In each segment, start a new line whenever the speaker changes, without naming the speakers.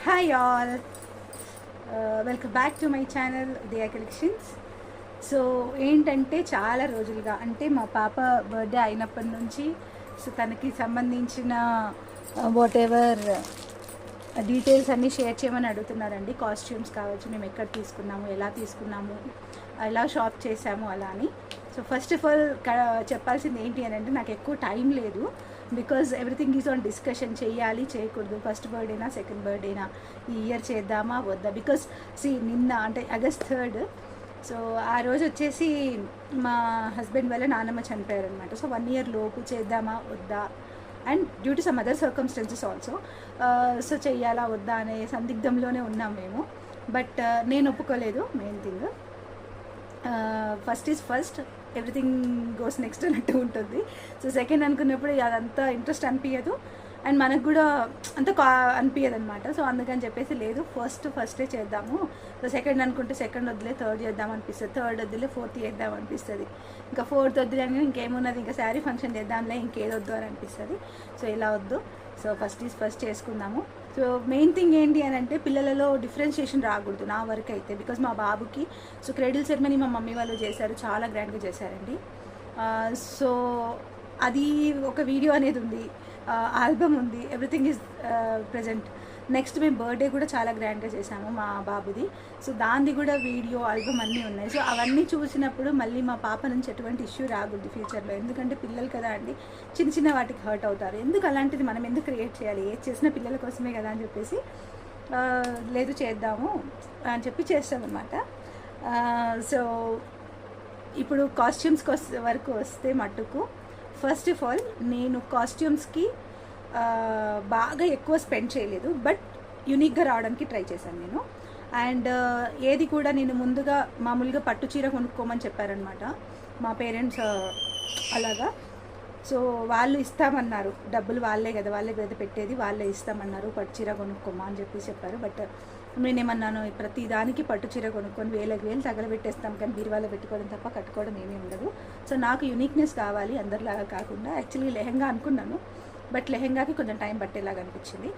Hi all, welcome back to my channel Diya collections. So ఏంటంటే చాలా రోజులుగా అంటే మా పాప బర్త్డే అయినప్పటి నుంచి సో తనకి సంబంధించిన వాట్ ఎవర్ డీటెయిల్స్ అన్నీ షేర్ చేయమని అడుగుతున్నారండి. కాస్ట్యూమ్స్ కావచ్చు, మేము ఎక్కడ తీసుకున్నాము, ఎలా తీసుకున్నాము, ఎలా షాప్ చేసాము అలా అని. సో ఫస్ట్ ఆఫ్ ఆల్ చెప్పాల్సింది ఏంటి అని అంటే నాకు ఎక్కువ టైం లేదు. Because everything is on discussion, చేయాలి చేయకూడదు, ఫస్ట్ బర్త్డేనా సెకండ్ బర్త్డేనా, ఈ ఇయర్ చేద్దామా వద్దా. బికాజ్ నిన్న అంటే August 3rd, సో ఆ రోజు వచ్చేసి మా హస్బెండ్ వల్ల నాన్నమ్మ చనిపోయారనమాట. సో 1 year లోపు చేద్దామా వద్దా, and due to some other circumstances also, so చెయ్యాలా వద్దా అనే సందిగ్ధంలోనే ఉన్నాం మేము. బట్ నేను ఒప్పుకోలేదు. Main thing first is first, everything goes next అన్నట్టు ఉంటుంది. సో సెకండ్ అనుకున్నప్పుడు అదంతా ఇంట్రెస్ట్ అనిపించదు, అండ్ మనకు కూడా అంత అనిపించదు అనమాట. సో అందుకని చెప్పేసి లేదు, ఫస్టే చేద్దాము. సో సెకండ్ అనుకుంటే సెకండ్ వద్దులే, థర్డ్ చేద్దాం అనిపిస్తుంది, థర్డ్ వద్దులే ఫోర్త్ చేద్దాం అనిపిస్తుంది, ఇంకా ఫోర్త్ వద్దులే అని ఇంకేమున్నది, ఇంకా శారీ ఫంక్షన్ చేద్దాంలే, ఇంకేదొద్దు అని అనిపిస్తుంది. సో ఇలా వద్దు, సో ఫస్ట్ ఈజ్ ఫస్ట్ చేసుకుందాము. సో మెయిన్ థింగ్ ఏంటి అని అంటే పిల్లలలో డిఫరెన్షియేషన్ రాకూడదు నా వరకు అయితే. బికాజ్ మా బాబుకి సో క్రెడిల్ సెరమనీ మా మమ్మీ వాళ్ళు చేశారు, చాలా గ్రాండ్గా చేశారండి. సో అది ఒక వీడియో అనేది ఉంది, ఆల్బమ్ ఉంది, ఎవ్రీథింగ్ ఈజ్ ప్రజెంట్. నెక్స్ట్ మేము బర్త్డే కూడా చాలా గ్రాండ్గా చేసాము మా బాబుది. సో దానిది కూడా వీడియో, ఆల్బమ్ అన్నీ ఉన్నాయి. సో అవన్నీ చూసినప్పుడు మళ్ళీ మా పాప నుంచి ఎటువంటి ఇష్యూ రాకూడదు ఫ్యూచర్లో. ఎందుకంటే పిల్లలు కదా అండి, చిన్న చిన్న వాటికి హర్ట్ అవుతారు. ఎందుకు అలాంటిది మనం ఎందుకు క్రియేట్ చేయాలి, ఏది చేసిన పిల్లల కోసమే కదా అని చెప్పేసి లేదు చేద్దాము అని చెప్పి చేస్తామన్నమాట. సో ఇప్పుడు కాస్ట్యూమ్స్ వరకు వస్తే మట్టుకు, ఫస్ట్ ఆఫ్ ఆల్ నేను కాస్ట్యూమ్స్కి బాగా ఎక్కువ స్పెండ్ చేయలేదు, బట్ యూనిక్గా రావడానికి ట్రై చేశాను నేను. అండ్ ఏది కూడా నేను ముందుగా మామూలుగా పట్టు చీర కొనుక్కోమని చెప్పారనమాట మా పేరెంట్స్ అలాగా. సో వాళ్ళు ఇస్తామన్నారు, డబ్బులు వాళ్ళే కదా పెట్టేది, వాళ్ళే ఇస్తామన్నారు, పట్టు చీర కొనుక్కోమా అని చెప్పారు. బట్ నేనేమన్నాను, ప్రతి దానికి పట్టు చీర కొనుక్కొని వేలకు తగలబెట్టేస్తాం, కానీ బీరువాలో పెట్టుకోవడం తప్ప కట్టుకోవడం ఏమీ ఉండదు. సో నాకు యూనిక్నెస్ కావాలి, అందరిలాగా కాకుండా. యాక్చువల్లీ లెహంగా అనుకున్నాను, బట్ లెహంగాకి కొంచెం టైం పట్టేలాగా అనిపించింది.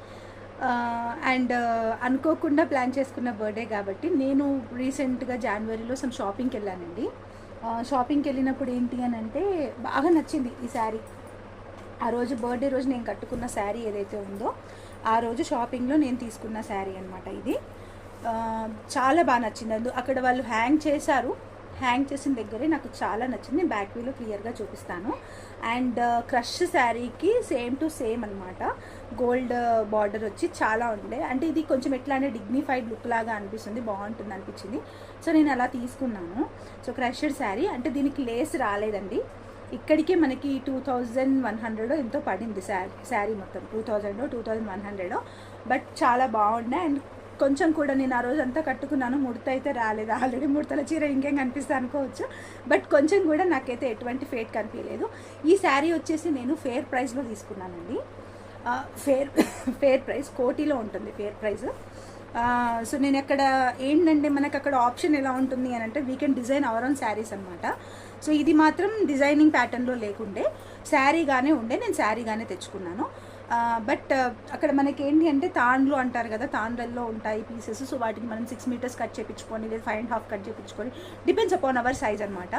అండ్ అనుకోకుండా ప్లాన్ చేసుకున్న బర్త్డే కాబట్టి నేను రీసెంట్గా జనవరిలో సమ్ షాపింగ్కి వెళ్ళానండి. షాపింగ్కి వెళ్ళినప్పుడు ఏంటి అని అంటే బాగా నచ్చింది ఈ శారీ. ఆ రోజు బర్త్డే రోజు నేను కట్టుకున్న శారీ ఏదైతే ఉందో, ఆ రోజు షాపింగ్లో నేను తీసుకున్న శారీ అనమాట ఇది. చాలా బాగా నచ్చింది. అక్కడ వాళ్ళు హ్యాంగ్ చేసిన దగ్గరే నాకు చాలా నచ్చింది. నేను బ్యాక్ వ్యూలో క్లియర్గా చూపిస్తాను. అండ్ క్రష్ శారీకి సేమ్ టు సేమ్ అనమాట, గోల్డ్ బార్డర్ వచ్చి చాలా ఉండే. అంటే ఇది కొంచెం ఎట్లానే డిగ్నిఫైడ్ లుక్ లాగా అనిపిస్తుంది, బాగుంటుంది అనిపించింది. సో నేను అలా తీసుకున్నాను. సో క్రష్డ్ శారీ అంటే దీనికి లేస్ రాలేదండి. ఇక్కడికే మనకి 2100 ఎంతో పడింది శారీ మొత్తం, 2100 బట్ చాలా బాగున్నాయి. అండ్ కొంచెం కూడా నేను ఆ రోజు అంతా కట్టుకున్నాను, ముడత అయితే రాలేదు. ఆల్రెడీ ముడతల చీర ఇంకేం కనిపిస్తా అనుకోవచ్చు, బట్ కొంచెం కూడా నాకైతే ఎటువంటి ఫేట్ కనిపించలేదు. ఈ శారీ వచ్చేసి నేను ఫేర్ ప్రైస్లో తీసుకున్నానండి. ఫేర్ ప్రైస్ కోటిలో ఉంటుంది ఫేర్ ప్రైస్. సో నేను అక్కడ ఏంటంటే మనకు అక్కడ ఆప్షన్ ఎలా ఉంటుంది అని అంటే we can design our own saris అనమాట. సో ఇది మాత్రం డిజైనింగ్ ప్యాటర్న్లో లేకుండే శారీగానే ఉండే, నేను శారీగానే తెచ్చుకున్నాను. బట్ అక్కడ మనకి ఏంటి అంటే తాండ్లు అంటారు కదా, తాండ్లలో ఉంటాయి పీసెస్. సో వాటికి మనం 6 meters కట్ చేయించుకొని, లేదా 5.5 కట్ చేయించుకొని, డిపెండ్స్ అపాన్ అవర్ సైజ్ అనమాట.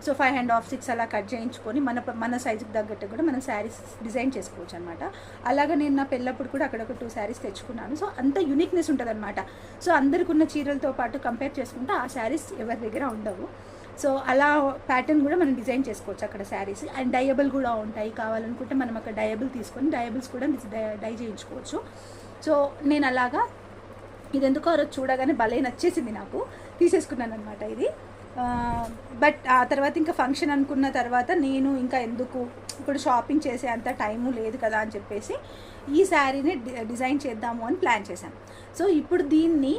సో 5.5, 6 అలా కట్ చేయించుకొని మన సైజుకి తగ్గట్టు కూడా మనం శారీస్ డిజైన్ చేసుకోవచ్చు అనమాట. అలాగా నేను నా పెళ్ళప్పుడు కూడా అక్కడ ఒక 2 శారీస్ తెచ్చుకున్నాను. సో అంత యూనిక్నెస్ ఉంటుంది అనమాట. సో అందరికి ఉన్న చీరలతో పాటు కంపేర్ చేసుకుంటే ఆ శారీస్ ఎవరి దగ్గర ఉండవు. సో అలా ప్యాటర్న్ కూడా మనం డిజైన్ చేసుకోవచ్చు అక్కడ శారీస్. అండ్ డయబుల్ కూడా ఉంటాయి, కావాలనుకుంటే మనం అక్కడ డయబుల్ తీసుకొని డయబుల్స్ కూడా డై చేయించుకోవచ్చు. సో నేను అలాగా ఇది ఎందుకో ఆ రోజు చూడగానే భలే నచ్చేసింది, నాకు తీసేసుకున్నాను అనమాట ఇది. బట్ ఆ తర్వాత ఇంకా ఫంక్షన్ అనుకున్న తర్వాత నేను ఇంకా ఎందుకు ఇప్పుడు షాపింగ్ చేసే అంత టైము లేదు కదా అని చెప్పేసి ఈ శారీని డిజైన్ చేద్దాము అని ప్లాన్ చేశాను. సో ఇప్పుడు దీన్ని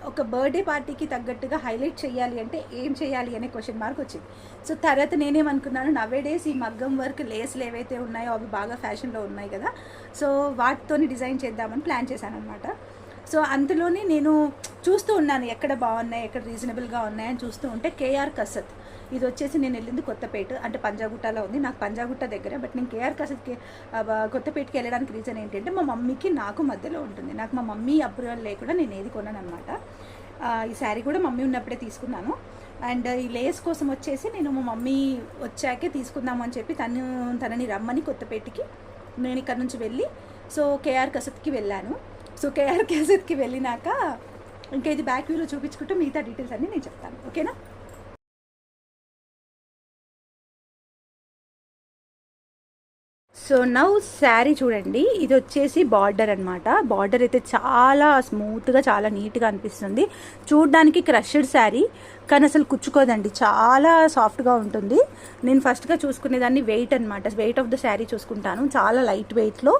ఒక బర్త్డే పార్టీకి తగ్గట్టుగా హైలైట్ చేయాలి అంటే ఏం చేయాలి అనే క్వశ్చన్ మార్క్ వచ్చింది. సో తర్వాత నేనేమనుకున్నాను, నవేడేస్ ఈ మగ్గం వర్క్ లేస్లు ఏవైతే ఉన్నాయో అవి బాగా ఫ్యాషన్లో ఉన్నాయి కదా, సో వాటితోని డిజైన్ చేద్దామని ప్లాన్ చేశాను అనమాట. సో అందులోనే నేను చూస్తూ ఉన్నాను ఎక్కడ బాగున్నాయి, ఎక్కడ రీజనబుల్గా ఉన్నాయని చూస్తూ ఉంటే కేఆర్ కసత్ ఇది వచ్చేసి నేను వెళ్ళింది కొత్తపేట, అంటే పంజాగుట్టలో ఉంది. నాకు పంజాగుట్ట దగ్గర, బట్ నేను కేఆర్ కసత్కి కొత్తపేటకి వెళ్ళడానికి రీజన్ ఏంటంటే మా మమ్మీకి నాకు మధ్యలో ఉంటుంది. నాకు మా మమ్మీ అప్రూవల్ లేకుండా నేను ఏది కొన్నాను అనమాట. ఈ శారీ కూడా మమ్మీ ఉన్నప్పుడే తీసుకున్నాను. అండ్ ఈ లేస్ కోసం వచ్చేసి నేను మా మమ్మీ వచ్చాకే తీసుకుందాము అని చెప్పి తనని రమ్మని కొత్తపేటకి నేను ఇక్కడ నుంచి వెళ్ళి సో కేఆర్ కసత్కి వెళ్ళాను. సో కేఆర్ కసత్కి వెళ్ళినాక ఇంకా ఇది బ్యాక్ వ్యూలో చూపించుకుంటూ మిగతా డీటెయిల్స్ అన్నీ నేను చెప్తాను, ఓకేనా. సో నౌ శారీ చూడండి, ఇది వచ్చేసి బార్డర్ అనమాట. బార్డర్ అయితే చాలా స్మూత్గా చాలా నీట్గా అనిపిస్తుంది. చూడ్డానికి క్రష్డ్ శారీ కానీ అసలు కుచ్చుకోదండి, చాలా సాఫ్ట్గా ఉంటుంది. నేను ఫస్ట్గా చూసుకునేదాన్ని వెయిట్ అనమాట, వెయిట్ ఆఫ్ ద శారీ చూసుకుంటాను. చాలా లైట్ వెయిట్లో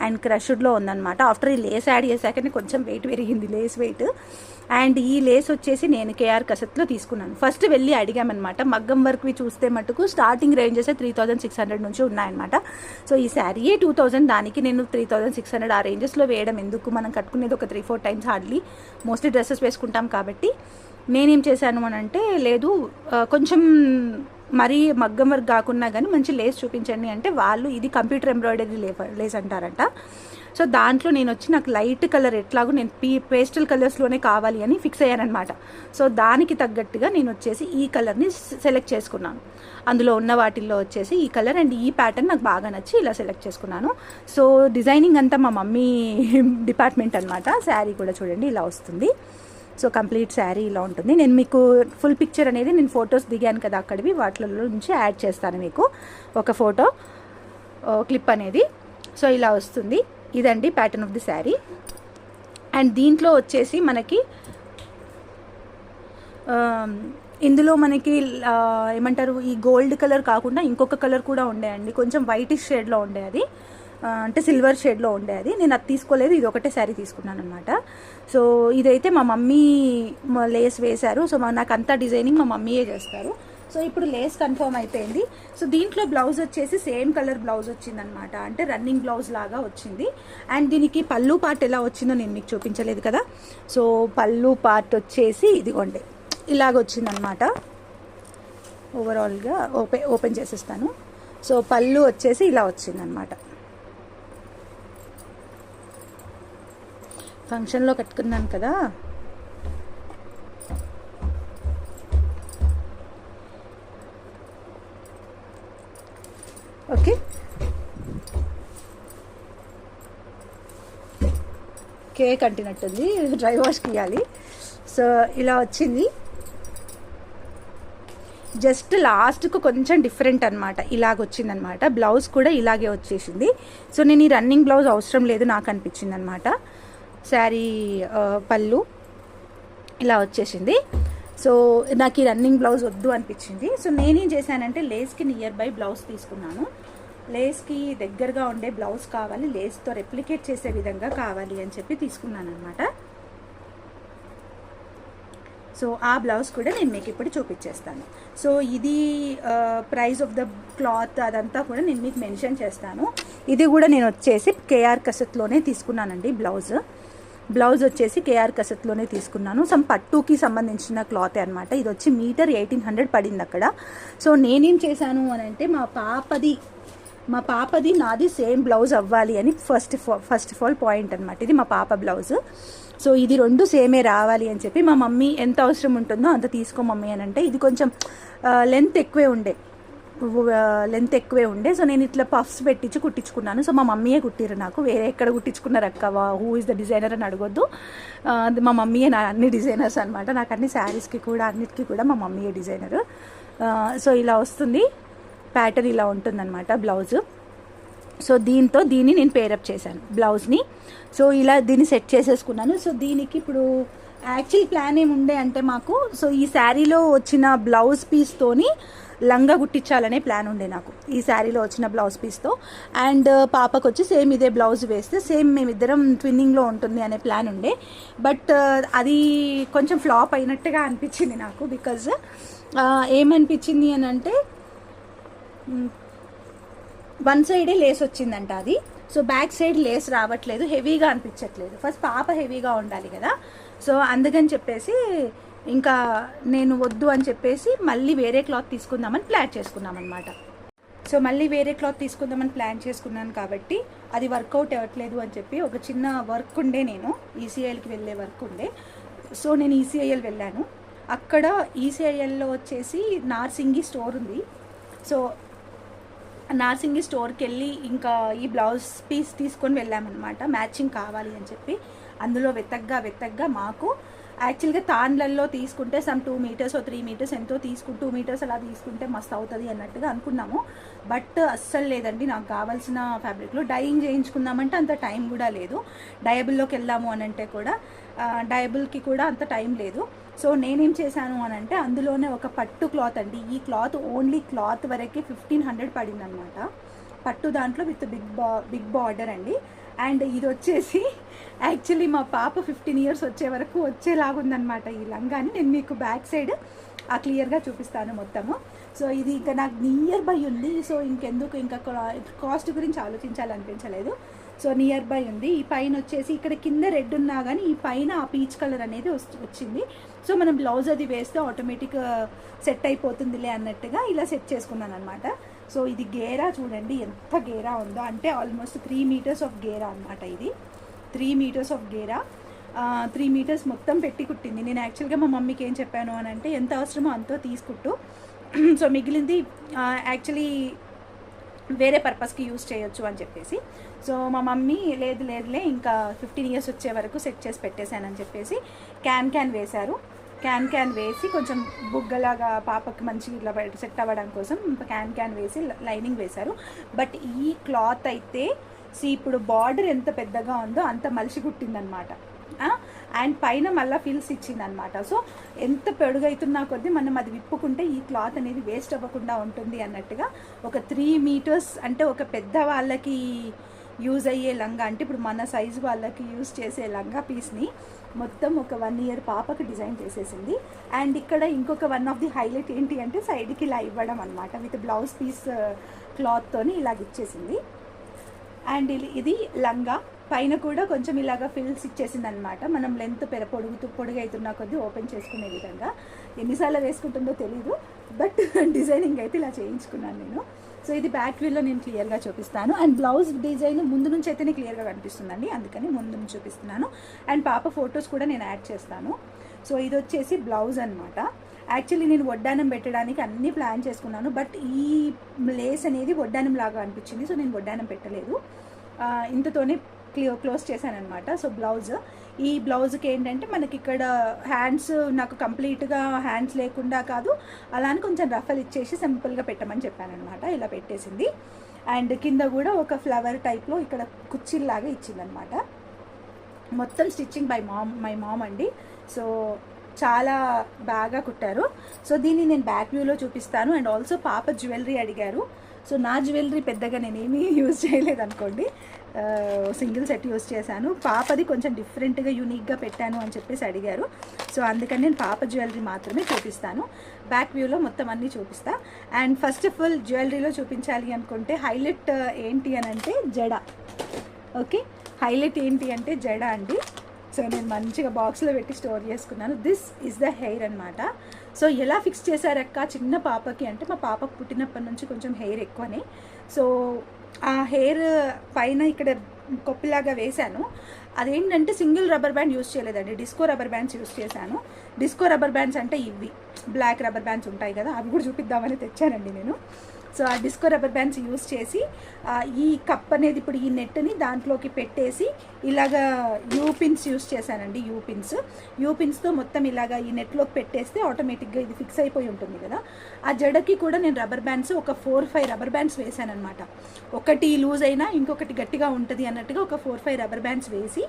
అండ్ క్రష్డ్లో ఉందన్నమాట. ఆఫ్టర్ ఈ లేస్ యాడ్ చేశాకనే కొంచెం వెయిట్ పెరిగింది, లేస్ వెయిట్. అండ్ ఈ లేస్ వచ్చేసి నేను కేఆర్ కసత్లో తీసుకున్నాను. ఫస్ట్ వెళ్ళి అడిగామన్నమాట. మగ్గం వర్క్వి చూస్తే మటుకు స్టార్టింగ్ రేంజెస్ 3600 నుంచి ఉన్నాయన్నమాట. సో ఈ శారీయే 2000, దానికి నేను 3600 ఆ రేంజెస్లో వేయడం ఎందుకు, మనం కట్టుకునేది ఒక 3-4 టైమ్స్ హార్డ్లీ, మోస్ట్లీ డ్రెస్సెస్ వేసుకుంటాం కాబట్టి నేనేం చేశాను అని అంటే, లేదు కొంచెం మరీ మగ్గం వర్క్ కాకుండా కానీ మంచి లేస్ చూపించండి అంటే వాళ్ళు ఇది కంప్యూటర్ ఎంబ్రాయిడరీ లేస్ అంటారంట. సో దాంట్లో నేను వచ్చి నాకు లైట్ కలర్ ఎట్లాగో నేను పేస్టల్ కలర్స్లోనే కావాలి అని ఫిక్స్ అయ్యానమాట. సో దానికి తగ్గట్టుగా నేను వచ్చేసి ఈ కలర్ని సెలెక్ట్ చేసుకున్నాను. అందులో ఉన్న వాటిల్లో వచ్చేసి ఈ కలర్ అండ్ ఈ ప్యాటర్న్ నాకు బాగా నచ్చి ఇలా సెలెక్ట్ చేసుకున్నాను. సో డిజైనింగ్ అంతా మా మమ్మీ డిపార్ట్మెంట్ అనమాట. శారీ కూడా చూడండి ఇలా వస్తుంది. సో కంప్లీట్ శారీ ఇలా ఉంటుంది. నేను మీకు ఫుల్ పిక్చర్ అనేది నేను ఫొటోస్ దిగాను కదా అక్కడివి, వాటిలో నుంచి యాడ్ చేస్తాను మీకు ఒక ఫోటో క్లిప్ అనేది. సో ఇలా వస్తుంది, ఇదండి pattern of the sari. And దీంట్లో వచ్చేసి మనకి ఇందులో మనకి ఏమంటారు, ఈ గోల్డ్ కలర్ కాకుండా ఇంకొక కలర్ కూడా ఉండేయండి, కొంచెం వైటిష్ షేడ్లో ఉండే, అది అంటే సిల్వర్ షేడ్లో ఉండే. అది నేను అది తీసుకోలేదు, ఇది ఒకటే శారీ తీసుకున్నాను అనమాట. సో ఇదైతే మా మమ్మీ లేస్ వేశారు. సో నాకు అంతా డిజైనింగ్ మా మమ్మీయే చేస్తారు. సో ఇప్పుడు లేస్ కన్ఫర్మ్ అయిపోయింది. సో దీంట్లో బ్లౌజ్ వచ్చేసి సేమ్ కలర్ బ్లౌజ్ వచ్చిందనమాట, అంటే రన్నింగ్ బ్లౌజ్ లాగా వచ్చింది. అండ్ దీనికి పళ్ళు పార్ట్ ఎలా వచ్చిందో నేను మీకు చూపించలేదు కదా. సో పళ్ళు పార్ట్ వచ్చేసి ఇదిగోండి ఇలాగ వచ్చిందనమాట. ఓవరాల్గా ఓపెన్ చేసేస్తాను. సో పళ్ళు వచ్చేసి ఇలా వచ్చిందనమాట. ఫంక్షన్లో కట్టుకున్నాను కదా. ఓకే, కేక్ అంటినట్టుంది, డ్రై వాష్కి ఇవ్వాలి. సో ఇలా వచ్చింది. జస్ట్ లాస్ట్కు కొంచెం డిఫరెంట్ అనమాట, ఇలాగ వచ్చిందనమాట. బ్లౌజ్ కూడా ఇలాగే వచ్చేసింది. సో నేను ఈ రన్నింగ్ బ్లౌజ్ అవసరం లేదు నాకు అనిపించింది అనమాట. శారీ పళ్ళు ఇలా వచ్చేసింది. సో నాకు ఈ రన్నింగ్ బ్లౌజ్ వద్దు అనిపించింది. సో నేనేం చేశానంటే లేస్కి నియర్ బై బ్లౌజ్ తీసుకున్నాను. లేస్కి దగ్గరగా ఉండే బ్లౌజ్ కావాలి, లేస్తో రెప్లికేట్ చేసే విధంగా కావాలి అని చెప్పి తీసుకున్నాను అనమాట. సో ఆ బ్లౌజ్ కూడా నేను మీకు ఇప్పుడు చూపించేస్తాను. సో ఇది ప్రైస్ ఆఫ్ ద క్లాత్ అదంతా కూడా నేను మీకు మెన్షన్ చేస్తాను. ఇది కూడా నేను వచ్చేసి కేఆర్ కసత్లోనే తీసుకున్నానండి. బ్లౌజ్ వచ్చేసి కేఆర్ కసత్లోనే తీసుకున్నాను. సమ్ పట్టుకి సంబంధించిన క్లాత్ అనమాట. ఇది వచ్చి మీటర్ 1800 పడింది అక్కడ. సో నేనేం చేశాను అని అంటే మా పాపది నాది సేమ్ బ్లౌజ్ అవ్వాలి అని ఫస్ట్ ఆఫ్ ఆల్ పాయింట్ అనమాట. ఇది మా పాప బ్లౌజ్. సో ఇది రెండు సేమే రావాలి అని చెప్పి మా మమ్మీ ఎంత అవసరం ఉంటుందో అంత తీసుకో మమ్మీ అని అంటే, ఇది కొంచెం లెంత్ ఎక్కువే ఉండే. సో నేను ఇట్లా పఫ్స్ పెట్టించి కుట్టించుకున్నాను. సో మా మమ్మీయే కుట్టిరు నాకు, వేరే ఎక్కడ కుట్టించుకున్నారు అక్క, హూ ఇస్ ద డిజైనర్ అని అడగొద్దు. మా మమ్మీయే నా అన్ని డిజైనర్స్ అనమాట. నాకు అన్ని శారీస్కి కూడా అన్నిటికీ కూడా మా మమ్మీయే డిజైనరు. సో ఇలా వస్తుంది ప్యాటర్న్, ఇలా ఉంటుందన్నమాట బ్లౌజ్. సో దీన్ని నేను పేరప్ చేశాను బ్లౌజ్ని. సో ఇలా దీన్ని సెట్ చేసేసుకున్నాను. సో దీనికి ఇప్పుడు యాక్చువల్ ప్లాన్ ఏముండే అంటే మాకు, సో ఈ శారీలో వచ్చిన బ్లౌజ్ పీస్తోని లంగా కుట్టించాలనే ప్లాన్ ఉండే నాకు, ఈ శారీలో వచ్చిన బ్లౌజ్ పీస్తో. అండ్ పాపకు వచ్చి సేమ్ ఇదే బ్లౌజ్ వేస్తే సేమ్ మేమిద్దరం ట్విన్నింగ్లో ఉంటుంది అనే ప్లాన్ ఉండే. బట్ అది కొంచెం ఫ్లాప్ అయినట్టుగా అనిపించింది నాకు. బికాజ్ ఏమనిపించింది అని అంటే, వన్ సైడే లేస్ వచ్చిందంట అది. సో బ్యాక్ సైడ్ లేస్ రావట్లేదు, హెవీగా అనిపించట్లేదు. ఫస్ట్ పాప హెవీగా ఉండాలి కదా. సో అందుకని చెప్పేసి ఇంకా నేను వద్దు అని చెప్పేసి మళ్ళీ వేరే క్లాత్ తీసుకుందామని ప్లాన్ చేసుకున్నాం అనమాట. సో మళ్ళీ వేరే క్లాత్ తీసుకుందామని ప్లాన్ చేసుకున్నాను కాబట్టి అది వర్కౌట్ అవ్వట్లేదు అని చెప్పి ఒక చిన్న వర్క్ ఉండే, నేను ఈసీఐఎల్కి వెళ్ళే వర్క్ ఉండే. సో నేను ఈసీఐఎల్ వెళ్ళాను. అక్కడ ఈసీఐఎల్లో వచ్చేసి నార్సింగి స్టోర్ ఉంది. సో నార్సింగి స్టోర్కి వెళ్ళి ఇంకా ఈ బ్లౌజ్ పీస్ తీసుకొని వెళ్ళామన్నమాట, మ్యాచింగ్ కావాలి అని చెప్పి. అందులో వెతగ్గా మాకు యాక్చువల్గా తాన్లలో తీసుకుంటే సమ్ 2 మీటర్స్ 3 మీటర్స్ ఎంతో 2 మీటర్స్ అలా తీసుకుంటే మస్తు అవుతుంది అన్నట్టుగా అనుకున్నాము. బట్ అస్సలు లేదండి, నాకు కావాల్సిన ఫ్యాబ్రిక్లో డైయింగ్ చేయించుకుందామంటే అంత టైం కూడా లేదు. డయబుల్లోకి వెళ్ళాము అని అంటే కూడా డయబుల్కి కూడా అంత టైం లేదు. సో నేనేం చేశాను అని అంటే అందులోనే ఒక పట్టు క్లాత్ అండి, ఈ క్లాత్ ఓన్లీ క్లాత్ వరకే 1500 పడింది అనమాట. పట్టు దాంట్లో విత్ బిగ్ బార్డర్ అండి. అండ్ ఇది వచ్చేసి యాక్చువల్లీ మా పాప 15 ఇయర్స్ వచ్చే వరకు వచ్చేలాగుందనమాట ఈ లంగాని. నేను మీకు బ్యాక్ సైడ్ క్లియర్గా చూపిస్తాను మొత్తము. సో ఇది ఇంకా నాకు నియర్ బై ఉంది. సో ఇంకెందుకు ఇంకా కాస్ట్ గురించి ఆలోచించాలనిపించలేదు. సో నియర్ బై ఉంది. ఈ పైన వచ్చేసి ఇక్కడ కింద రెడ్ ఉన్నా కానీ ఈ పైన ఆ పీచ్ కలర్ అనేది వచ్చింది. సో మనం బ్లౌజ్ అది వేస్తే ఆటోమేటిక్ సెట్ అయిపోతుందిలే అన్నట్టుగా ఇలా సెట్ చేసుకున్నాను అనమాట. సో ఇది గేరా చూడండి ఎంత గేరా ఉందో, అంటే ఆల్మోస్ట్ 3 మీటర్స్ ఆఫ్ గేరా అనమాట. ఇది 3 మీటర్స్ ఆఫ్ గేరా, 3 మీటర్స్ మొత్తం పెట్టి కుట్టింది. నేను యాక్చువల్గా మా మమ్మీకి ఏం చెప్పాను అని అంటే ఎంత అవసరమో అంతో తీసుకుంటూ, సో మిగిలింది యాక్చువల్లీ వేరే పర్పస్కి యూజ్ చేయొచ్చు అని చెప్పేసి. సో మా మమ్మీ లేదులే ఇంకా 15 ఇయర్స్ వచ్చే వరకు సెట్ చేసి పెట్టేశానని చెప్పేసి క్యాన్ వేశారు. క్యాన్ వేసి కొంచెం బుగ్గలాగా పాపకి మంచిగా ఇట్లా సెట్ అవ్వడం కోసం క్యాన్ వేసి లైనింగ్ వేశారు. బట్ ఈ క్లాత్ అయితే ఇప్పుడు బార్డర్ ఎంత పెద్దగా ఉందో అంత మలిసి కుట్టిందనమాట. అండ్ పైన మళ్ళీ ఫిల్స్ ఇచ్చిందనమాట. సో ఎంత పొడుగైతున్నా కొద్దీ మనం అది విప్పుకుంటే ఈ క్లాత్ అనేది వేస్ట్ అవ్వకుండా ఉంటుంది అన్నట్టుగా ఒక 3 మీటర్స్, అంటే ఒక పెద్ద వాళ్ళకి యూజ్ అయ్యే లంగా, అంటే ఇప్పుడు మన సైజు వాళ్ళకి యూజ్ చేసే లంగా పీస్ని మొత్తం ఒక 1 ఇయర్ పాపకి డిజైన్ చేసేసింది. అండ్ ఇక్కడ ఇంకొక వన్ ఆఫ్ ది హైలైట్ ఏంటి అంటే సైడ్కి ఇలా ఇవ్వడం అనమాట, విత్ బ్లౌజ్ పీస్ క్లాత్తోని ఇలాగ ఇచ్చేసింది. అండ్ ఇది లంగా పైన కూడా కొంచెం ఇలాగ ఫిల్స్ ఇచ్చేసింది అనమాట. మనం లెంత్ పొడుగైతున్నా కొద్దీ ఓపెన్ చేసుకునే విధంగా. ఎన్నిసార్లు వేసుకుంటుందో తెలీదు, బట్ డిజైనింగ్ అయితే ఇలా చేయించుకున్నాను నేను. సో ఇది బ్యాక్ వ్యూలో నేను క్లియర్గా చూపిస్తాను. అండ్ బ్లౌజ్ డిజైన్ ముందు నుంచి అయితేనే క్లియర్గా కనిపిస్తుందండి, అందుకని ముందు నుంచి చూపిస్తున్నాను. అండ్ పాప ఫొటోస్ కూడా నేను యాడ్ చేస్తాను. సో ఇది వచ్చేసి బ్లౌజ్ అనమాట. యాక్చువల్లీ నేను వడ్డానం పెట్టడానికి అన్నీ ప్లాన్ చేసుకున్నాను, బట్ ఈ లేస్ అనేది వడ్డానం లాగా అనిపించింది. సో నేను వడ్డానం పెట్టలేదు, ఇంతతోనే క్లోజ్ చేశాను అనమాట. సో ఈ బ్లౌజ్కి ఏంటంటే మనకి ఇక్కడ హ్యాండ్స్ నాకు కంప్లీట్గా హ్యాండ్స్ లేకుండా కాదు, అలా అని కొంచెం రఫల్ ఇచ్చేసి సింపుల్గా పెట్టమని చెప్పాను అనమాట. ఇలా పెట్టేసింది. అండ్ కింద కూడా ఒక ఫ్లవర్ టైప్లో ఇక్కడ కుర్చీలాగా ఇచ్చిందనమాట. మొత్తం స్టిచ్చింగ్ మై మామ్ అండి. సో చాలా బాగా కుట్టారు. సో దీన్ని నేను బ్యాక్ వ్యూలో చూపిస్తాను. అండ్ ఆల్సో పాప జ్యువెలరీ అడిగారు. సో నా జ్యువెలరీ పెద్దగా నేనేమీ యూజ్ చేయలేదు అనుకోండి, సింగిల్ సెట్ యూజ్ చేశాను. పాపది కొంచెం డిఫరెంట్గా యూనిక్గా పెట్టాను అని చెప్పేసి అడిగారు. సో అందుకని నేను పాప జ్యువెలరీ మాత్రమే చూపిస్తాను, బ్యాక్ వ్యూలో మొత్తం అన్నీ చూపిస్తా. అండ్ ఫస్ట్ ఆఫ్ ఆల్ జ్యువెలరీలో చూపించాలి అనుకుంటే హైలైట్ ఏంటి అని అంటే జడ. ఓకే, హైలైట్ ఏంటి అంటే జడ అండి. సో నేను మంచిగా బాక్స్లో పెట్టి స్టోర్ చేసుకున్నాను. దిస్ ఈజ్ ద హెయిర్ అనమాట. సో ఎలా ఫిక్స్ చేశారక్క చిన్న పాపకి అంటే, మా పాపకు పుట్టినప్పటి నుంచి కొంచెం హెయిర్ ఎక్కువనే. సో ఆ హెయిర్ పైన ఇక్కడ కొప్పిలాగా వేశాను. అదేంటంటే సింగిల్ రబ్బర్ బ్యాండ్ యూస్ చేయలేదండి, డిస్కో రబ్బర్ బ్యాండ్స్ యూస్ చేశాను. డిస్కో రబ్బర్ బ్యాండ్స్ అంటే ఇవి బ్లాక్ రబ్బర్ బ్యాండ్స్ ఉంటాయి కదా, అవి కూడా చూపిద్దామని తెచ్చానండి నేను. సో ఆ డిస్కో రబ్బర్ బ్యాండ్స్ యూస్ చేసి ఈ కప్ అనేది ఇప్పుడు ఈ నెట్ని దాంట్లోకి పెట్టేసి ఇలాగా యూపిన్స్ యూస్ చేశానండి. యూపిన్స్తో మొత్తం ఇలాగా ఈ నెట్లోకి పెట్టేస్తే ఆటోమేటిక్గా ఇది ఫిక్స్ అయిపోయి ఉంటుంది కదా. ఆ జడకి కూడా నేను రబ్బర్ బ్యాండ్స్ ఒక 4-5 రబ్బర్ బ్యాండ్స్ వేసాను అనమాట. ఒకటి లూజ్ అయినా ఇంకొకటి గట్టిగా ఉంటుంది అన్నట్టుగా ఒక 4-5 రబ్బర్ బ్యాండ్స్ వేసి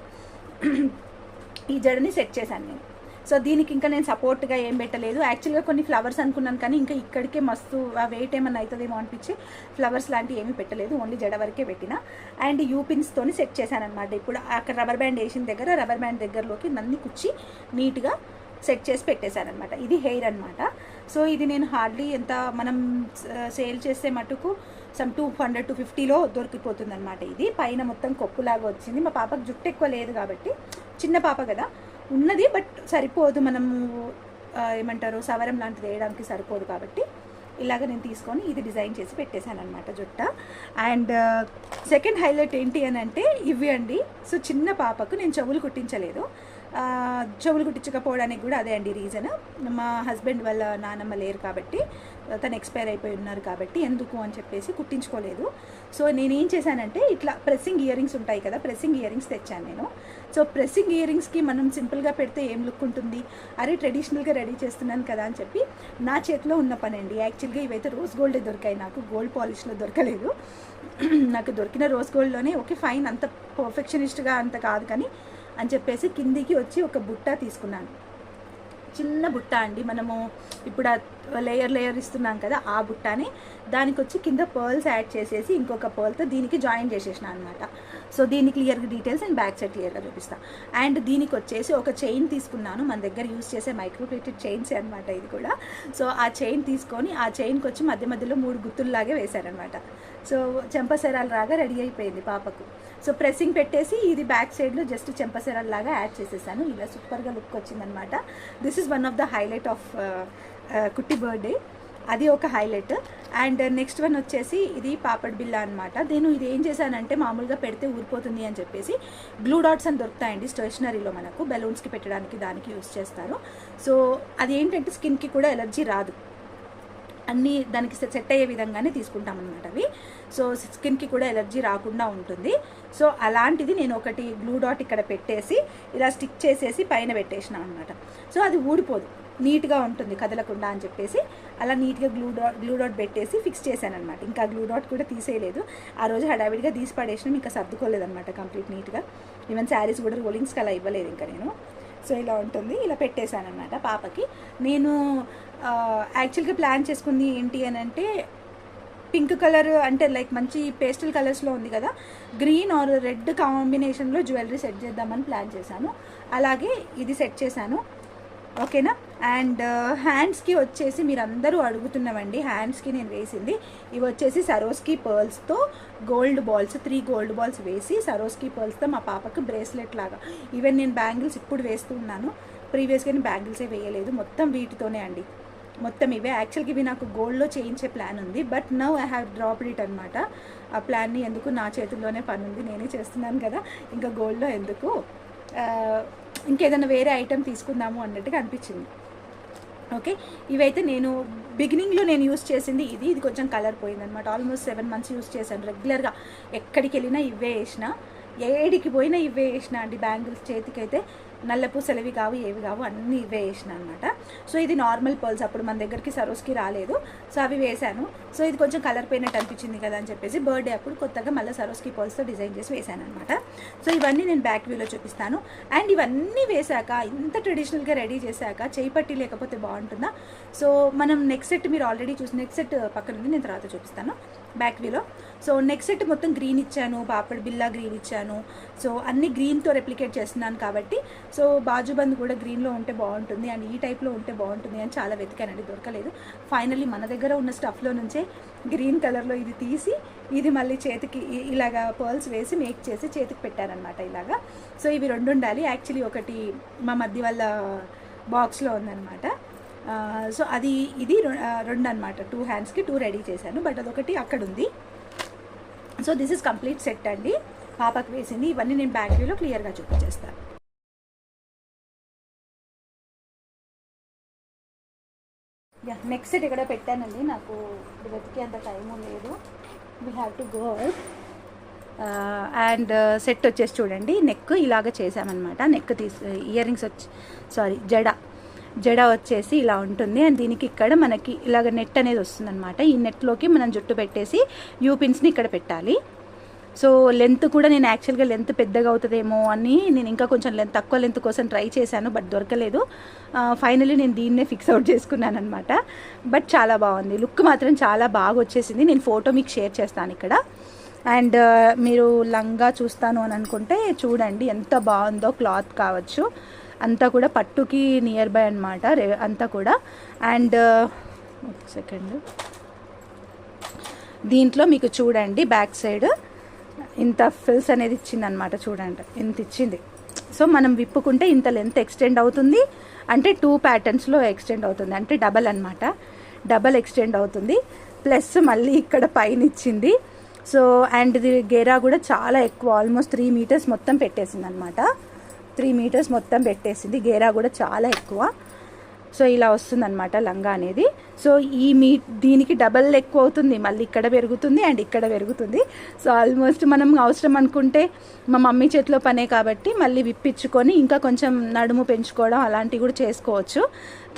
ఈ జడని సెట్ చేశాను నేను. సో దీనికి ఇంకా నేను సపోర్ట్గా ఏం పెట్టలేదు. యాక్చువల్గా కొన్ని ఫ్లవర్స్ అనుకున్నాను, కానీ ఇంకా ఇక్కడికే మస్తు వెయిట్ ఏమన్నా అవుతుందేమో అనిపించి ఫ్లవర్స్ లాంటివి ఏమీ పెట్టలేదు, ఓన్లీ జడ వరకే పెట్టిన. అండ్ యూపిన్స్తోని సెట్ చేశాను అనమాట. ఇప్పుడు అక్కడ రబ్బర్ బ్యాండ్ వేసిన దగ్గర రబ్బర్ బ్యాండ్ దగ్గరలోకి నన్ను కుచ్చి నీట్గా సెట్ చేసి పెట్టేశాను అనమాట. ఇది హెయిర్ అనమాట. సో ఇది నేను హార్డ్లీ ఎంత మనం సేల్ చేస్తే మటుకు సమ్ 200-250లో దొరికిపోతుంది అనమాట. ఇది పైన మొత్తం కొప్పులాగా వచ్చింది. మా పాపకు జుట్టు ఎక్కువ లేదు కాబట్టి, చిన్న పాప కదా ఉన్నది, బట్ సరిపోదు. మనము ఏమంటారు సవరం లాంటిది వేయడానికి సరిపోదు కాబట్టి ఇలాగ నేను తీసుకొని ఇది డిజైన్ చేసి పెట్టేశాను అనమాట జుట్ట. అండ్ సెకండ్ హైలైట్ ఏంటి అని అంటే ఇవి అండి. సో చిన్న పాపకు నేను చెవులు కుట్టించలేదు. చెవులు కుట్టించకపోవడానికి కూడా అదే అండి రీజన్. మా హస్బెండ్ వాళ్ళ నానమ్మ లేరు కాబట్టి, తను ఎక్స్పైర్ అయిపోయి ఉన్నారు కాబట్టి ఎందుకు అని చెప్పేసి కుట్టించుకోలేదు. సో నేనేం చేశానంటే ఇట్లా ప్రెస్సింగ్ ఇయర్ రింగ్స్ ఉంటాయి కదా, ప్రెస్సింగ్ ఇయర్ రింగ్స్ తెచ్చాను నేను. సో ప్రెస్సింగ్ ఇయర్ రింగ్స్కి మనం సింపుల్గా పెడితే ఏం లుక్ ఉంటుంది, అరే ట్రెడిషనల్గా రెడీ చేస్తున్నాను కదా అని చెప్పి నా చేతిలో ఉన్న పని అండి. యాక్చువల్గా ఇవైతే రోజ్ గోల్డే దొరికాయి నాకు, గోల్డ్ పాలిష్లో దొరకలేదు. నాకు దొరికిన రోజ్ గోల్డ్లోనే ఓకే ఫైన్, అంత పర్ఫెక్షనిస్ట్గా అంత కాదు కానీ అని చెప్పేసి కిందికి వచ్చి ఒక బుట్ట తీసుకున్నాను. చిన్న బుట్ట అండి, మనము ఇప్పుడు లేయర్ ఇస్తున్నాం కదా ఆ బుట్టని, దానికి వచ్చి కింద పర్ల్స్ యాడ్ చేసేసి ఇంకొక పర్ల్తో దీనికి జాయిన్ చేసేసిన అనమాట. సో దీని క్లియర్గా డీటెయిల్స్ అండ్ బ్యాక్ సైడ్ క్లియర్గా చూపిస్తాను. అండ్ దీనికి వచ్చేసి ఒక చైన్ తీసుకున్నాను, మన దగ్గర యూజ్ చేసే మైక్రోప్లేటెడ్ చైన్స్ అనమాట ఇది కూడా. సో ఆ చైన్ తీసుకొని ఆ చైన్కి వచ్చి మధ్య మధ్యలో 3 గుత్తుల్లాగే వేశారనమాట. సో చెంపసెరాలు లాగా రెడీ అయిపోయింది పాపకు. సో ప్రెస్సింగ్ పెట్టేసి ఇది బ్యాక్ సైడ్లో జస్ట్ చెంపసెరాలు లాగా యాడ్ చేసేసాను. ఇలా సూపర్గా లుక్ వచ్చిందనమాట. This is one of the highlight of కుట్టి బర్త్డే, అది ఒక హైలైట్. అండ్ నెక్స్ట్ వన్ వచ్చేసి ఇది పాపడ్ బిల్ల అనమాట. నేను ఇది ఏం చేశానంటే మామూలుగా పెడితే ఊరిపోతుంది అని చెప్పేసి గ్లూ డాట్స్ అని దొరుకుతాయండి స్టేషనరీలో, మనకు బెలూన్స్కి పెట్టడానికి దానికి యూస్ చేస్తారు. సో అది ఏంటంటే స్కిన్కి కూడా ఎలర్జీ రాదు, అన్నీ దానికి సెట్ అయ్యే విధంగానే తీసుకుంటాం అనమాట అవి. సో స్కిన్కి కూడా ఎలర్జీ రాకుండా ఉంటుంది. సో అలాంటిది నేను ఒకటి గ్లూ డాట్ ఇక్కడ పెట్టేసి ఇలా స్టిక్ చేసేసి పైన పెట్టేసిన అనమాట. సో అది ఊడిపోదు, నీట్గా ఉంటుంది కదలకుండా అని చెప్పేసి అలా నీట్గా గ్లూ డాట్ పెట్టేసి ఫిక్స్ చేశాను అనమాట. ఇంకా గ్లూ డాట్ కూడా తీసేయలేదు, ఆ రోజు హడావిడిగా తీసి పడేసినాం, ఇంకా సర్దుకోలేదనమాట కంప్లీట్ నీట్గా. ఈవెన్ శారీస్ కూడా రోలింగ్స్కి అలా ఇవ్వలేదు ఇంకా నేను. సో ఇలా ఉంటుంది, ఇలా పెట్టేశాను అనమాట పాపకి. నేను యాక్చువల్గా ప్లాన్ చేసుకుంది ఏంటి అని అంటే పింక్ కలర్, అంటే లైక్ మంచి పేస్టల్ కలర్స్లో ఉంది కదా, గ్రీన్ ఆర్ రెడ్ కాంబినేషన్లో జ్యువెలరీ సెట్ చేద్దామని ప్లాన్ చేశాను. అలాగే ఇది సెట్ చేశాను, ఓకేనా. అండ్ హ్యాండ్స్కి వచ్చేసి మీరు అందరూ అడుగుతున్నామండి, హ్యాండ్స్కి నేను వేసింది ఇవి వచ్చేసి సరోస్కి పర్ల్స్తో గోల్డ్ బాల్స్, 3 గోల్డ్ బాల్స్ వేసి సరోస్కి పర్ల్స్తో మా పాపకు బ్రేస్లెట్ లాగా. ఈవెన్ నేను బ్యాంగిల్స్ ఇప్పుడు వేస్తూ ఉన్నాను, ప్రీవియస్గా నేను బ్యాంగిల్సే వేయలేదు, మొత్తం వీటితోనే అండి, మొత్తం ఇవే. యాక్చువల్గా ఇవి నాకు గోల్డ్లో చేయించే ప్లాన్ ఉంది, but now I have dropped it అనమాట. ఆ ప్లాన్ని ఎందుకు, నా చేతుల్లోనే పని ఉంది, నేనే చేస్తున్నాను కదా, ఇంకా గోల్డ్లో ఎందుకు, ఇంకేదైనా వేరే ఐటెం తీసుకుందాము అన్నట్టుగా అనిపించింది. ఓకే, ఇవైతే నేను బిగినింగ్లో నేను యూస్ చేసింది ఇది కొంచెం కలర్ పోయిందనమాట. ఆల్మోస్ట్ 7 months యూస్ చేశాను రెగ్యులర్గా, ఎక్కడికి వెళ్ళినా ఇవే వేసిన, ఏడికి పోయినా ఇవే వేసిన అండి. బ్యాంగిల్స్ చేతికైతే నల్ల పూసలవి కావు, ఏవి కావు, అన్నీ ఇవే వేసిన అనమాట. సో ఇది నార్మల్ పర్ల్స్, అప్పుడు మన దగ్గరికి సరోస్కి రాలేదు, సో అవి వేశాను. సో ఇది కొంచెం కలర్ పోయినట్టు అనిపించింది కదా అని చెప్పేసి బర్త్డే అప్పుడు కొత్తగా మళ్ళీ సరోస్కి పర్ల్స్తో డిజైన్ చేసి వేశాను అనమాట. సో ఇవన్నీ నేను బ్యాక్ వ్యూలో చూపిస్తాను. అండ్ ఇవన్నీ వేశాక, ఇంత ట్రెడిషనల్గా రెడీ చేశాక చేయి పట్టి లేకపోతే బాగుంటుందా? సో మనం నెక్స్ట్ సెట్ మీరు ఆల్రెడీ చూసి, నెక్స్ట్ సెట్ పక్కన ఉంది, నేను తర్వాత చూపిస్తాను బ్యాక్ వ్యూలో. సో నెక్స్ట్ సెట్ మొత్తం గ్రీన్ ఇచ్చాను, పాపడ్ బిల్లా గ్రీన్ ఇచ్చాను. సో అన్ని గ్రీన్తో రెప్లికేట్ చేస్తున్నాను కాబట్టి, సో బాజుబంద్ కూడా గ్రీన్లో ఉంటే బాగుంటుంది అండ్ ఈ టైప్లో ఉంటే బాగుంటుంది అని చాలా వెతికానండి, దొరకలేదు. ఫైనల్లీ మన దగ్గర ఉన్న స్టఫ్లో నుంచే గ్రీన్ కలర్లో ఇది తీసి, ఇది మళ్ళీ చేతికి ఇలాగా పర్ల్స్ వేసి మేక్ చేసి చేతికి పెట్టారనమాట ఇలాగా. సో ఇవి 2 ఉండాలి. యాక్చువల్లీ ఒకటి మా మధ్య వాళ్ళ బాక్స్లో ఉందన్నమాట. సో అది ఇది 2 అనమాట, 2 హ్యాండ్స్కి 2 రెడీ చేశాను, బట్ అదొకటి అక్కడ ఉంది. So this is complete set అండి, పాపకు వేసింది. ఇవన్నీ నేను బ్యాక్ వ్యూలో క్లియర్గా చూపించేస్తాను. నెక్స్ట్ సెట్ ఇక్కడ పెట్టానండి, నాకు వెతికి అంత టైము లేదు, we have to go out. And set వచ్చేసి చూడండి, నెక్ ఇలాగ చేసామన్నమాట. నెక్ ఇయర్ రింగ్స్ జడ వచ్చేసి ఇలా ఉంటుంది. అండ్ దీనికి ఇక్కడ మనకి ఇలాగ నెట్ అనేది వస్తుందన్నమాట. ఈ నెట్లోకి మనం జుట్టు పెట్టేసి యూపిన్స్ని ఇక్కడ పెట్టాలి. సో లెంత్ కూడా నేను యాక్చువల్గా లెంత్ పెద్దగా అవుతుందేమో అని నేను ఇంకా కొంచెం తక్కువ లెంత్ కోసం ట్రై చేశాను, బట్ దొరకలేదు. ఫైనల్లీ నేను దీన్నే ఫిక్స్ అవుట్ చేసుకున్నాను అనమాట. బట్ చాలా బాగుంది, లుక్ మాత్రం చాలా బాగా వచ్చేసింది. నేను ఫోటో మీకు షేర్ చేస్తాను ఇక్కడ. అండ్ మీరు లంగా చూస్తాను అని అనుకుంటే చూడండి ఎంత బాగుందో, క్లాత్ కావచ్చు అంతా కూడా పట్టుకి నియర్ బై అనమాట అంతా కూడా. అండ్ సెకండ్ దీంట్లో మీకు చూడండి బ్యాక్ సైడ్ ఇంత ఫిల్స్ అనేది ఇచ్చింది అనమాట, చూడండి ఇంత ఇచ్చింది. సో మనం విప్పుకుంటే ఇంత లెంత్ ఎక్స్టెండ్ అవుతుంది, అంటే 2 ప్యాటర్న్స్లో ఎక్స్టెండ్ అవుతుంది, అంటే డబల్ అనమాట, డబల్ ఎక్స్టెండ్ అవుతుంది. ప్లస్ మళ్ళీ ఇక్కడ పైన ఇచ్చింది. సో అండ్ ఇది గేరా కూడా చాలా ఎక్కువ, ఆల్మోస్ట్ 3 మీటర్స్ మొత్తం పెట్టేసింది అనమాట. 3 మీటర్స్ మొత్తం పెట్టేసింది, గేరా కూడా చాలా ఎక్కువ. సో ఇలా వస్తుందన్నమాట లంగా అనేది. సో దీనికి డబల్ ఎక్కువ అవుతుంది, మళ్ళీ ఇక్కడ పెరుగుతుంది అండ్ ఇక్కడ పెరుగుతుంది. సో ఆల్మోస్ట్ మనం అవసరం అనుకుంటే మా మమ్మీ చేతిలో పనే కాబట్టి మళ్ళీ విప్పించుకొని ఇంకా కొంచెం నడుము పెంచుకోవడం అలాంటివి కూడా చేసుకోవచ్చు.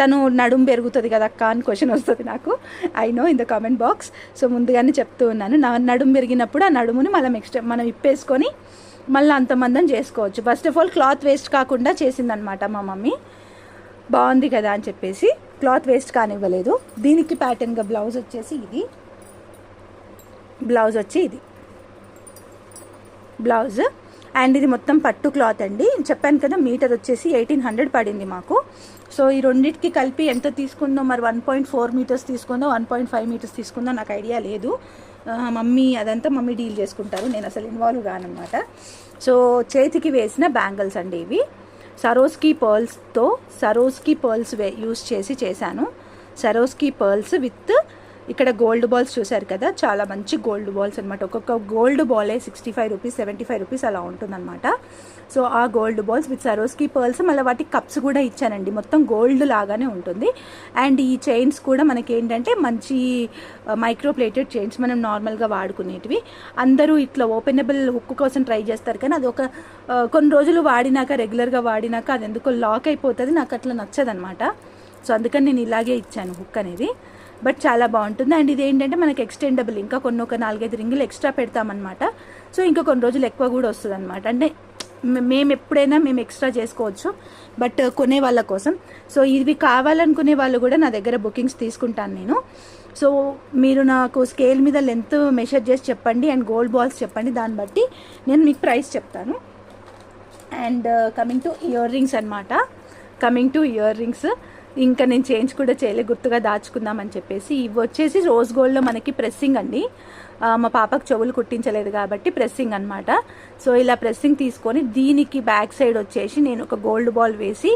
తను నడుము పెరుగుతుంది కదా అక్క అని క్వశ్చన్ వస్తుంది నాకు, I know in the comment box. So ముందుగానే చెప్తూ ఉన్నాను, నడుము పెరిగినప్పుడు ఆ నడుముని మనం విప్పేసుకొని మళ్ళీ అంతమందం చేసుకోవచ్చు. First of all cloth waste కాకుండా చేసిందనమాట మా మమ్మీ. బాగుంది కదా అని చెప్పేసి క్లాత్ వేస్ట్ కానివ్వలేదు. దీనికి ప్యాటర్న్గా బ్లౌజ్ వచ్చేసి ఇది, బ్లౌజ్ వచ్చి ఇది బ్లౌజ్. అండ్ ఇది మొత్తం పట్టు క్లాత్ అండి. చెప్పాను కదా మీటర్ వచ్చేసి 1800 పడింది మాకు. సో ఈ రెండింటికి కలిపి ఎంత తీసుకుందో మరి 1.4 మీటర్స్ తీసుకుందో 1.5 మీటర్స్ తీసుకుందో నాకు ఐడియా లేదు. అదంతా మమ్మీ డీల్ చేసుకుంటారు, నేను అసలు ఇన్వాల్వ్ కానమాట. సో చేతికి వేసిన బ్యాంగిల్స్ అండి ఇవి. సరోస్కీ పర్ల్స్ యూస్ చేసి చేశాను. సరోస్కీ పర్ల్స్ విత్ ఇక్కడ గోల్డ్ బాల్స్ చూసారు కదా, చాలా మంచి గోల్డ్ బాల్స్ అనమాట. ఒక్కొక్క గోల్డ్ బాలే 65 రూపీస్ 75 రూపీస్ అలా ఉంటుందన్నమాట. సో ఆ గోల్డ్ బాల్స్ విత్ సరోస్కీ పర్ల్స్, మళ్ళీ వాటికి కప్స్ కూడా ఇచ్చానండి, మొత్తం గోల్డ్ లాగానే ఉంటుంది. అండ్ ఈ చైన్స్ కూడా మనకి ఏంటంటే మంచి మైక్రో ప్లేటెడ్ చైన్స్, మనం నార్మల్గా వాడుకునేటివి. అందరూ ఇట్లా ఓపెనబుల్ హుక్ కోసం ట్రై చేస్తారు, కానీ అది కొన్ని రోజులు వాడినాక, రెగ్యులర్గా వాడినాక అది ఎందుకో లాక్ అయిపోతుంది, నాకు అట్లా నచ్చదనమాట. సో అందుకని నేను ఇలాగే ఇచ్చాను హుక్ అనేది. బట్ చాలా బాగుంటుంది. అండ్ ఇది ఏంటంటే మనకి ఎక్స్టెండబుల్, ఇంకా ఒక 4-5 రింగులు ఎక్స్ట్రా పెడతామన్నమాట. సో ఇంకా కొన్ని రోజులు ఎక్కువ కూడా వస్తుంది అనమాట. అంటే మేము ఎప్పుడైనా ఎక్స్ట్రా చేసుకోవచ్చు, బట్ కొనే వాళ్ళ కోసం. సో ఇవి కావాలనుకునే వాళ్ళు కూడా నా దగ్గర బుకింగ్స్ తీసుకుంటాను నేను. సో మీరు నాకు స్కేల్ మీద లెంత్ మెషర్ చేసి చెప్పండి అండ్ గోల్డ్ బాల్స్ చెప్పండి, దాన్ని బట్టి నేను మీకు ప్రైస్ చెప్తాను. And coming to ear rings అనమాట. ఇంకా నేను చేంజ్ కూడా చేయలే, గుర్తుగా దాచుకుందామని చెప్పేసి. ఇవి వచ్చేసి రోజ్ గోల్డ్లో మనకి ప్రెస్సింగ్ అండి. మా పాపకు చెవులు కుట్టించలేదు కాబట్టి ప్రెస్సింగ్ అనమాట. సో ఇలా ప్రెస్సింగ్ తీసుకొని దీనికి బ్యాక్ సైడ్ వచ్చేసి నేను ఒక గోల్డ్ బాల్ వేసి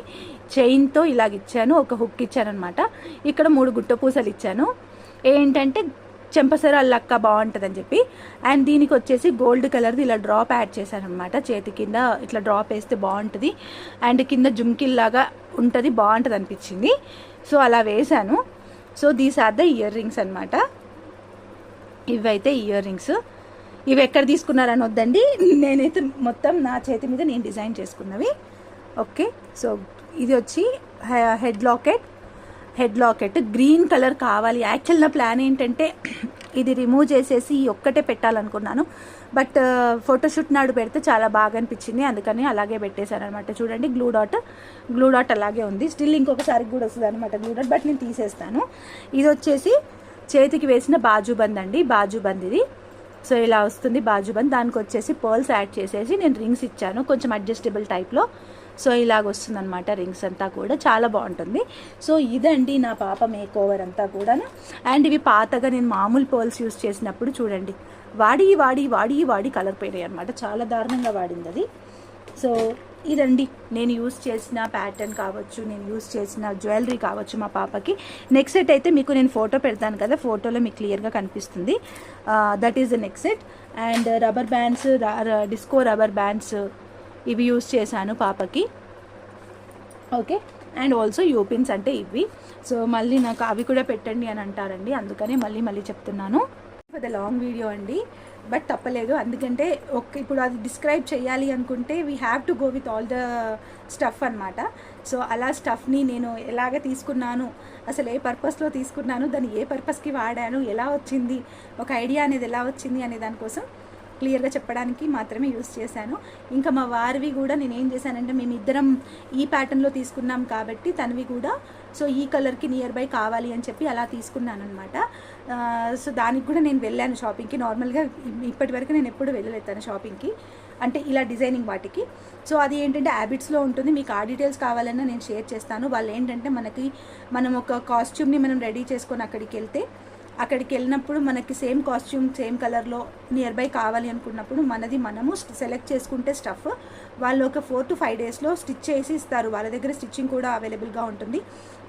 చైన్తో ఇలాగ ఇచ్చాను, ఒక హుక్ ఇచ్చాను అనమాట. ఇక్కడ 3 గుట్ట పూసలు ఇచ్చాను, ఏంటంటే చెంపసర అల్లక్క బాగుంటుందని చెప్పి. అండ్ దీనికి వచ్చేసి గోల్డ్ కలర్ది ఇలా డ్రాప్ యాడ్ చేశాను అనమాట. చేతి కింద ఇట్లా డ్రాప్ వేస్తే బాగుంటుంది, అండ్ కింద జుమ్కిల్లాగా ఉంటుంది, బాగుంటుంది అనిపించింది. సో అలా వేశాను. So these are the earrings అనమాట. ఇవైతే ఇయర్ రింగ్స్. ఇవి ఎక్కడ తీసుకున్నారని వద్దండి, నేనైతే మొత్తం నా చేతి మీద నేను డిజైన్ చేసుకున్నవి. ఓకే, సో ఇది వచ్చి హెడ్ లాకెట్ గ్రీన్ కలర్ కావాలి. యాక్చువల్ నా ప్లాన్ ఏంటంటే ఇది రిమూవ్ చేసేసి ఒక్కటే పెట్టాలనుకున్నాను, బట్ ఫోటోషూట్ నాడు పెడితే చాలా బాగా అనిపించింది, అందుకని అలాగే పెట్టేశాను అనమాట. చూడండి గ్లూ డాట్ అలాగే ఉంది, స్టిల్ ఇంకొకసారి కూడా వస్తుంది అనమాట గ్లూ డాట్, బట్ నేను తీసేస్తాను. ఇది వచ్చేసి చేతికి వేసిన బాజుబంద్ అండి, బాజుబంద్ ఇది. సో ఇలా వస్తుంది బాజుబంద్. దానికి వచ్చేసి పర్ల్స్ యాడ్ చేసేసి నేను రింగ్స్ ఇచ్చాను, కొంచెం అడ్జస్టబుల్ టైప్లో. సో ఇలాగ వస్తుంది అనమాట రింగ్స్ అంతా కూడా, చాలా బాగుంటుంది. సో ఇదండి నా పాప మేక్ ఓవర్ అంతా కూడాను. అండ్ ఇవి పాతగా నేను మామూలు పర్ల్స్ యూస్ చేసినప్పుడు చూడండి వాడి వాడి వాడి వాడి కలర్ పోయినాయి అనమాట, చాలా దారుణంగా వాడింది అది. సో ఇదండి నేను యూస్ చేసిన ప్యాటర్న్ కావచ్చు, నేను యూస్ చేసిన జ్యువెలరీ కావచ్చు మా పాపకి. నెక్స్ట్ సెట్ అయితే మీకు నేను ఫోటో పెడతాను కదా, ఫోటోలో మీకు క్లియర్గా కనిపిస్తుంది. That is the next set. And rubber bands, disco rubber bands ఇవి యూస్ చేశాను పాపకి. ఓకే, అండ్ ఆల్సో యూపిన్స్ అంటే ఇవి. సో మళ్ళీ నాకు అవి కూడా పెట్టండి అని అంటారండి, అందుకనే మళ్ళీ చెప్తున్నాను. ఫర్ ద లాంగ్ వీడియో అండి, బట్ తప్పలేదు, ఎందుకంటే ఇప్పుడు అది డిస్క్రైబ్ చేయాలి అనుకుంటే we have to go with all the stuff అనమాట. సో అలా స్టఫ్ని నేను ఎలాగ తీసుకున్నాను, అసలు ఏ పర్పస్లో తీసుకున్నాను, దాన్ని ఏ పర్పస్కి వాడాను, ఎలా వచ్చింది, ఒక ఐడియా అనేది ఎలా వచ్చింది అనే దానికోసం క్లియర్గా చెప్పడానికి మాత్రమే యూస్ చేశాను. ఇంకా మా వారివి కూడా నేను ఏం చేశానంటే, మేమిద్దరం ఈ ప్యాటర్న్లో తీసుకున్నాం కాబట్టి తనవి కూడా సో ఈ కలర్కి నియర్ బై కావాలి అని చెప్పి అలా తీసుకున్నాను అనమాట. సో దానికి కూడా నేను వెళ్ళాను షాపింగ్కి. నార్మల్గా ఇప్పటి వరకు నేను ఎప్పుడు వెళ్ళలేదు షాపింగ్కి, అంటే ఇలా డిజైనింగ్ వాటికి. సో అది ఏంటంటే హ్యాబిట్స్లో ఉంటుంది, మీకు ఆ డీటెయిల్స్ కావాలన్నా నేను షేర్ చేస్తాను. వాళ్ళు ఏంటంటే మనం ఒక కాస్ట్యూమ్ని మనం రెడీ చేసుకొని అక్కడికి వెళ్తే అక్కడికి వెళ్ళినప్పుడు మనకి సేమ్ కాస్ట్యూమ్ సేమ్ కలర్లో నియర్ బై కావాలి అనుకున్నప్పుడు మనది మనము సెలెక్ట్ చేసుకుంటే స్టఫ్ వాళ్ళు ఒక 4 to 5 డేస్లో స్టిచ్ చేసి ఇస్తారు. వాళ్ళ దగ్గర స్టిచ్చింగ్ కూడా అవైలబుల్గా ఉంటుంది.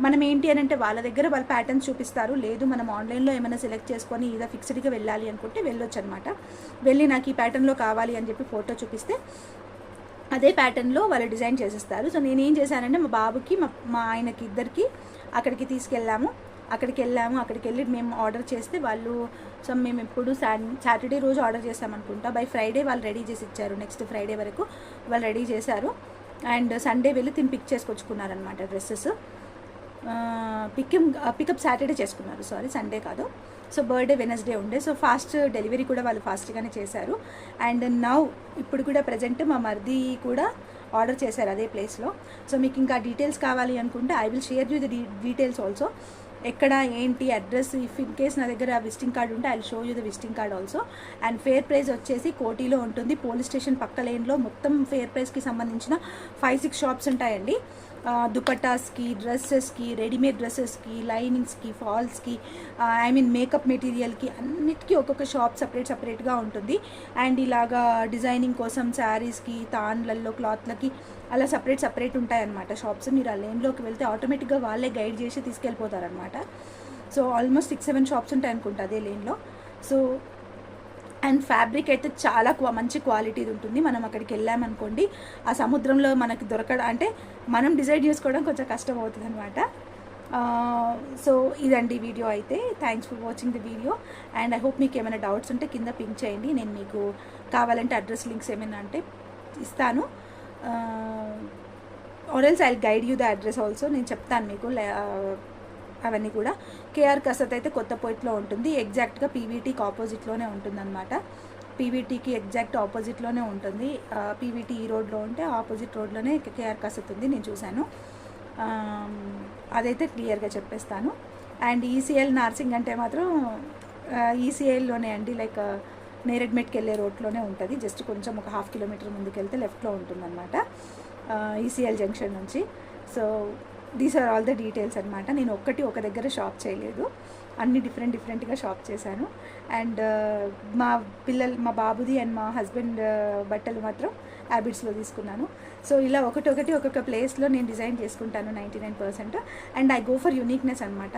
మనం ఏంటి అని అంటే వాళ్ళ దగ్గర వాళ్ళ ప్యాటర్న్స్ చూపిస్తారు. లేదు మనం ఆన్లైన్లో ఏమైనా సెలెక్ట్ చేసుకొని ఇదా ఫిక్స్డ్గా వెళ్ళాలి అనుకుంటే వెళ్ళొచ్చు అనమాట. వెళ్ళి నాకు ఈ ప్యాటర్న్లో కావాలి అని చెప్పి ఫోటో చూపిస్తే అదే ప్యాటర్న్లో వాళ్ళు డిజైన్ చేసిస్తారు. సో నేను ఏం చేశానంటే మా బాబుకి మా ఆయనకి ఇద్దరికి అక్కడికి తీసుకెళ్ళాము. అక్కడికి వెళ్ళి మేము ఆర్డర్ చేస్తే వాళ్ళు సో మేము ఎప్పుడు సాటర్డే రోజు ఆర్డర్ చేసామనుకుంటా. బై ఫ్రైడే వాళ్ళు రెడీ చేసి ఇచ్చారు. నెక్స్ట్ ఫ్రైడే వరకు వాళ్ళు రెడీ చేశారు. అండ్ సండే వెళ్ళి పిక్ చేసుకొచ్చుకున్నారనమాట డ్రెస్సెస్. పికప్ సాటర్డే చేసుకున్నారు, సారీ సండే కాదు. సో బర్త్డే వెనస్డే ఉండే. సో ఫాస్ట్ డెలివరీ కూడా వాళ్ళు ఫాస్ట్గానే చేశారు. అండ్ ఇప్పుడు కూడా ప్రజెంట్ మా మరిది కూడా ఆర్డర్ చేశారు అదే ప్లేస్లో. సో మీకు ఇంకా డీటెయిల్స్ కావాలి అనుకుంటే I will share you the details also. ఎక్కడ ఏంటి అడ్రస్, ఇఫ్ ఇన్ కేస్ నా దగ్గర విజిటింగ్ కార్డ్ ఉంటే I will show you the visiting card also. And fair price వచ్చేసి కోటిలో ఉంటుంది. పోలీస్ స్టేషన్ పక్క లేన్లో మొత్తం ఫేర్ ప్రైస్కి సంబంధించిన 5-6 షాప్స్ ఉంటాయండి. దుపట్టాస్కి, డ్రెస్సెస్కి, రెడీమేడ్ డ్రెస్సెస్కి, లైనింగ్స్కి, ఫాల్స్కి, ఐ మీన్ మేకప్ మెటీరియల్కి అన్నిటికీ ఒక్కొక్క షాప్ సపరేట్గా ఉంటుంది. అండ్ ఇలాగా డిజైనింగ్ కోసం శారీస్కి, తాన్లలో, క్లాత్లకి అలా సపరేట్ ఉంటాయన్నమాట షాప్స్. మీరు ఆ లేన్లోకి వెళ్తే ఆటోమేటిక్గా వాళ్ళే గైడ్ చేసి తీసుకెళ్ళిపోతారనమాట. సో ఆల్మోస్ట్ 6-7 షాప్స్ ఉంటాయి అనుకుంటా అదే లేన్లో. సో అండ్ ఫ్యాబ్రిక్ అయితే చాలా మంచి క్వాలిటీది ఉంటుంది. మనం అక్కడికి వెళ్ళామనుకోండి ఆ సముద్రంలో మనకి దొరకడం అంటే మనం డిసైడ్ చేసుకోవడం కొంచెం కష్టం అవుతుంది అనమాట. సో ఇదండి వీడియో అయితే. Thanks for watching the video. And I hope మీకు ఏమైనా డౌట్స్ ఉంటే కింద పింక్ చేయండి. నేను మీకు కావాలంటే అడ్రస్ లింక్స్ ఏమైనా అంటే ఇస్తాను. Or else I guide you the address also. నేను చెప్తాను మీకు అవన్నీ కూడా. కేఆర్ కసత్ అయితే కొత్తపేటలో ఉంటుంది. ఎగ్జాక్ట్గా పీవీటీకి ఆపోజిట్లోనే ఉంటుందన్నమాట. పీవీటీకి ఎగ్జాక్ట్ ఆపోజిట్లోనే ఉంటుంది. పీవీటీ ఈ రోడ్లో ఉంటే ఆపోజిట్ రోడ్లోనే కేఆర్ కసత్ ఉంది. నేను చూశాను. అదైతే క్లియర్గా చెప్పేస్తాను. అండ్ ఈసీఎల్ నార్సింగ్ అంటే మాత్రం ఈసీఎల్లోనే అండి, లైక్ నేరెడ్మెట్కి వెళ్ళే రోడ్లోనే ఉంటుంది. జస్ట్ కొంచెం ఒక 1/2 కిలోమీటర్ ముందుకు వెళ్తే లెఫ్ట్లో ఉంటుందన్నమాట ఈసీఎల్ జంక్షన్ నుంచి. So these are all the details అనమాట. నేను ఒక దగ్గర షాప్ చేయలేదు, అన్ని డిఫరెంట్గా షాప్ చేశాను. అండ్ మా బాబుది అండ్ మా హస్బెండ్ బట్టలు మాత్రం హ్యాబిట్స్లో తీసుకున్నాను. సో ఇలా ఒక్కొక్క ప్లేస్లో నేను డిజైన్ చేసుకుంటాను 99%. And I go for uniqueness అనమాట.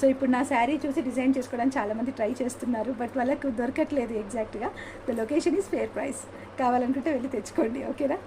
సో ఇప్పుడు నా శారీ చూసి డిజైన్ చేసుకోవడానికి చాలామంది ట్రై చేస్తున్నారు, బట్ వాళ్ళకు దొరకట్లేదు ఎగ్జాక్ట్గా. The location is fair price. కావాలనుకుంటే వెళ్ళి తెచ్చుకోండి, ఓకేనా?